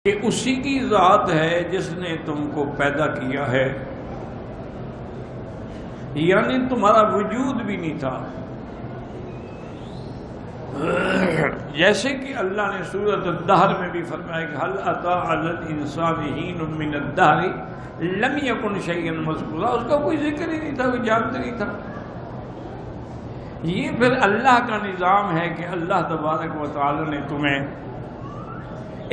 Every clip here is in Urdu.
کہ اسی کی ذات ہے جس نے تم کو پیدا کیا ہے، یعنی تمہارا وجود بھی نہیں تھا۔ جیسے کہ اللہ نے سورۃ الدہر میں بھی فرمایا کہ هل اتى على الانسان حين من الدهر لم يكن شيئا مذکورا، اس کا کوئی ذکر ہی نہیں تھا، کوئی جانتا نہیں تھا۔ یہ پھر اللہ کا نظام ہے کہ اللہ تبارک و تعالی نے تمہیں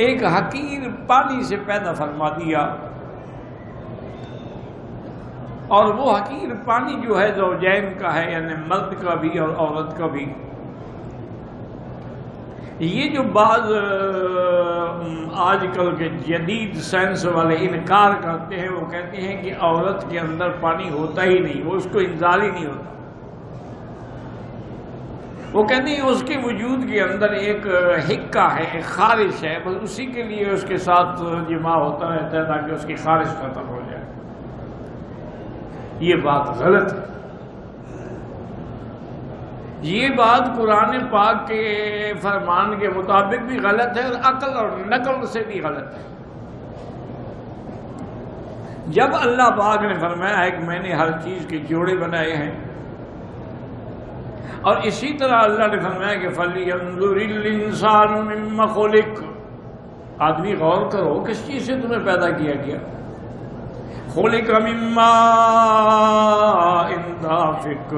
ایک حقیر پانی سے پیدا فرما دیا، اور وہ حقیر پانی جو ہے زوجین کا ہے، یعنی مرد کا بھی اور عورت کا بھی۔ یہ جو بعض آج کل کے جدید سائنس والے انکار کرتے ہیں، وہ کہتے ہیں کہ عورت کے اندر پانی ہوتا ہی نہیں، وہ اس کو انزال ہی نہیں ہوتا۔ وہ کہتے ہیں اس کے وجود کے اندر ایک حکہ ہے، ایک خارش ہے، بس اسی کے لیے اس کے ساتھ جماع ہوتا رہتا ہے تاکہ اس کی خارش ختم ہو جائے۔ یہ بات غلط ہے، یہ بات قرآن پاک کے فرمان کے مطابق بھی غلط ہے اور عقل اور نقل سے بھی غلط ہے۔ جب اللہ پاک نے فرمایا ہے کہ میں نے ہر چیز کے جوڑے بنائے ہیں، اور اسی طرح اللہ نے فرمایا کہ فَلْيَنظُرِ الْإِنسَانُ مِمَّ خُلِقَ، آدمی غور کرو کس چیز سے تمہیں پیدا کیا گیا۔ خُلِقَ مِن مَّاءٍ دَافِقٍ،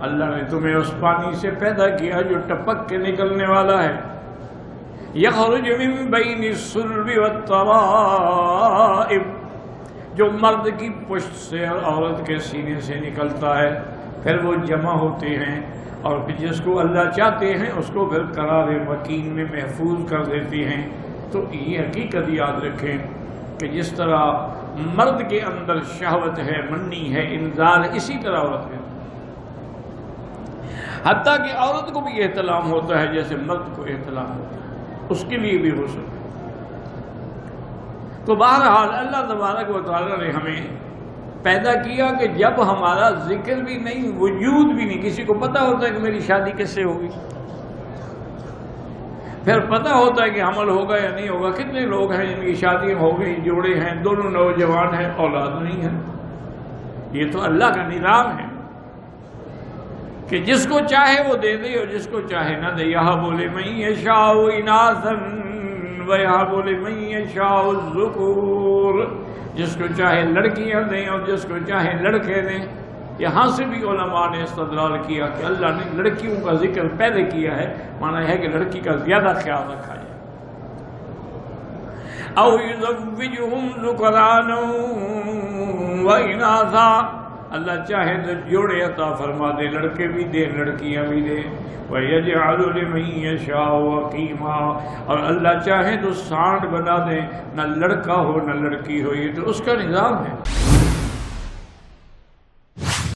اللہ نے تمہیں اس پانی سے پیدا کیا جو ٹپک کے نکلنے والا ہے۔ یخرج من بین الصلب والترائب، جو مرد کی پشت سے اور عورت کے سینے سے نکلتا ہے، پھر وہ جمع ہوتے ہیں، اور پھر جس کو اللہ چاہتے ہیں اس کو پھر قرار مکین میں محفوظ کر دیتے ہیں۔ تو یہ حقیقت یاد رکھیں کہ جس طرح مرد کے اندر شہوت ہے، منی ہے، انزال، اسی طرح عورت ہے، حتیٰ کہ عورت کو بھی احتلام ہوتا ہے جیسے مرد کو احتلام ہوتا ہے، اس کے لیے بھی غسل۔ تو بہرحال اللہ تبارک و تعالیٰ نے ہمیں پیدا کیا کہ جب ہمارا ذکر بھی نہیں، وجود بھی نہیں، کسی کو پتہ ہوتا ہے کہ میری شادی کس سے ہوگی، پھر پتہ ہوتا ہے کہ حمل ہوگا یا نہیں ہوگا۔ کتنے لوگ ہیں جن کی شادیاں ہو گئی، جوڑے ہیں، دونوں نوجوان ہیں، اولاد نہیں ہے۔ یہ تو اللہ کا نظام ہے کہ جس کو چاہے وہ دے دے اور جس کو چاہے نہ دے۔ یہب لمن یشاء اناثا ویہب لمن یشاء الذکور، جس کو چاہے لڑکیاں دیں اور جس کو چاہے لڑکے دیں۔ یہاں سے بھی علماء نے استدلال کیا کہ اللہ نے لڑکیوں کا ذکر پہلے کیا ہے، معنی ہے کہ لڑکی کا زیادہ خیال رکھا جائے۔ او یزوجہم ذکرانا و اناثا، اللہ چاہے تو جوڑے عطا فرما دے، لڑکے بھی دے لڑکیاں بھی دے۔ وَيَجْعَلُ لِمَن يَشَاءُ عَقِيمًا، اور اللہ چاہے تو سانڈ بنا دے، نہ لڑکا ہو نہ لڑکی ہو۔ یہ تو اس کا نظام ہے۔